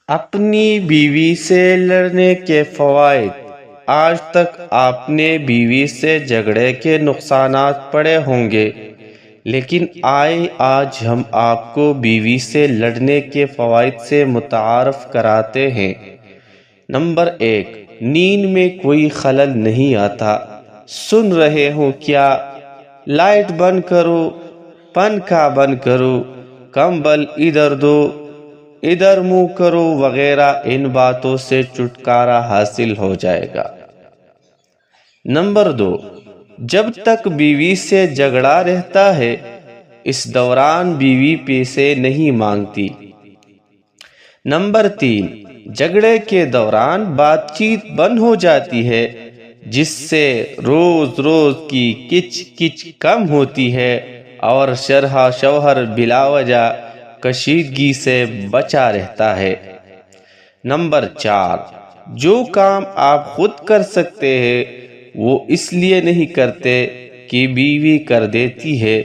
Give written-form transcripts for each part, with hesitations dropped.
اپنی بیوی سے لڑنے کے فوائد۔ آج تک آپ نے بیوی سے جھگڑے کے نقصانات پڑھے ہوں گے، لیکن آج ہم آپ کو بیوی سے لڑنے کے فوائد سے متعارف کراتے ہیں۔ نمبر 1، نیند میں کوئی خلل نہیں آتا۔ سن رہے ہو کیا؟ لائٹ بند کرو، پنکھا بند کرو، کمبل ادھر دو، ادھر منہ کرو وغیرہ ان باتوں سے چھٹکارا حاصل ہو جائے گا۔ نمبر 2، جب تک بیوی سے جھگڑا رہتا ہے اس دوران بیوی پیسے نہیں مانگتی۔ نمبر 3، جھگڑے کے دوران بات چیت بند ہو جاتی ہے، جس سے روز روز کی کچ کچ کم ہوتی ہے اور شوہر بلا وجہ کشیدگی سے بچا رہتا ہے۔ نمبر 4، جو کام آپ خود کر سکتے ہیں وہ اس لیے نہیں کرتے کہ بیوی کر دیتی ہے۔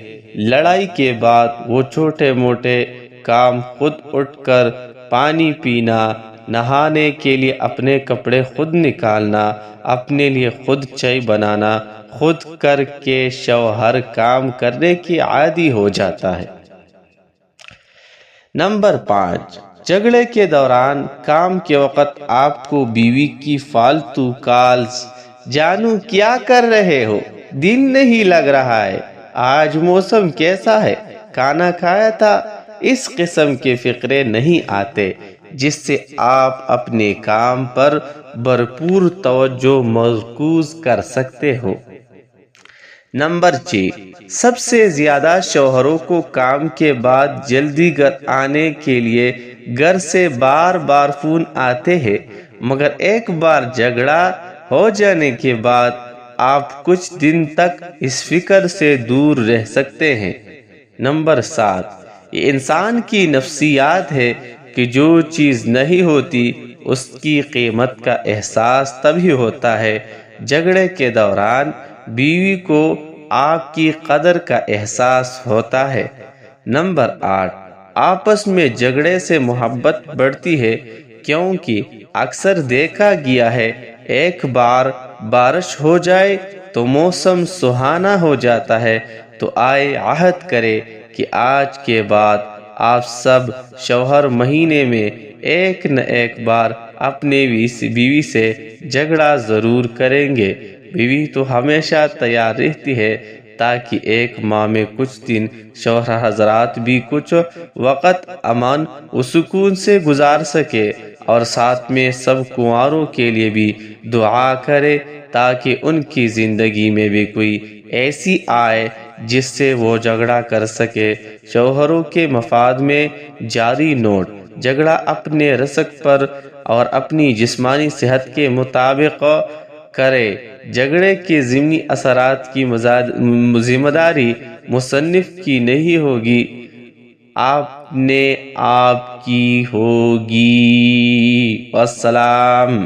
لڑائی کے بعد وہ چھوٹے موٹے کام خود اٹھ کر پانی پینا، نہانے کے لیے اپنے کپڑے خود نکالنا، اپنے لیے خود چائے بنانا خود کر کے شوہر کام کرنے کی عادی ہو جاتا ہے۔ نمبر 5، جھگڑے کے دوران کام کے وقت آپ کو بیوی کی فالتو کالز، جانو کیا کر رہے ہو، دل نہیں لگ رہا ہے، آج موسم کیسا ہے، کھانا کھایا تھا، اس قسم کے فقرے نہیں آتے، جس سے آپ اپنے کام پر بھرپور توجہ مرکوز کر سکتے ہو۔ نمبر 6، سب سے زیادہ شوہروں کو کام کے بعد جلدی گھر آنے کے لیے گھر سے بار بار فون آتے ہیں، مگر ایک بار جھگڑا ہو جانے کے بعد آپ کچھ دن تک اس فکر سے دور رہ سکتے ہیں۔ نمبر 7، یہ انسان کی نفسیات ہے کہ جو چیز نہیں ہوتی اس کی قیمت کا احساس تبھی ہوتا ہے۔ جھگڑے کے دوران بیوی کو آپ کی قدر کا احساس ہوتا ہے۔ نمبر 8، آپس میں جھگڑے سے محبت بڑھتی ہے، کیونکہ اکثر دیکھا گیا ہے ایک بار بارش ہو جائے تو موسم سہانا ہو جاتا ہے۔ تو آئے عہد کرے کہ آج کے بعد آپ سب شوہر مہینے میں ایک نہ ایک بار اپنے بیوی سے جھگڑا ضرور کریں گے۔ بیوی تو ہمیشہ تیار رہتی ہے تاکہ ایک ماہ میں کچھ دن شوہر حضرات بھی کچھ وقت امن و سکون سے گزار سکے، اور ساتھ میں سب کنواروں کے لیے بھی دعا کرے تاکہ ان کی زندگی میں بھی کوئی ایسی آئے جس سے وہ جھگڑا کر سکے۔ شوہروں کے مفاد میں جاری نوٹ: جھگڑا اپنے رزق پر اور اپنی جسمانی صحت کے مطابق کرے۔ جھگڑے کے ضمنی اثرات کی ذمہ داری مصنف کی نہیں ہوگی، آپ نے آپ کی ہوگی۔ والسلام۔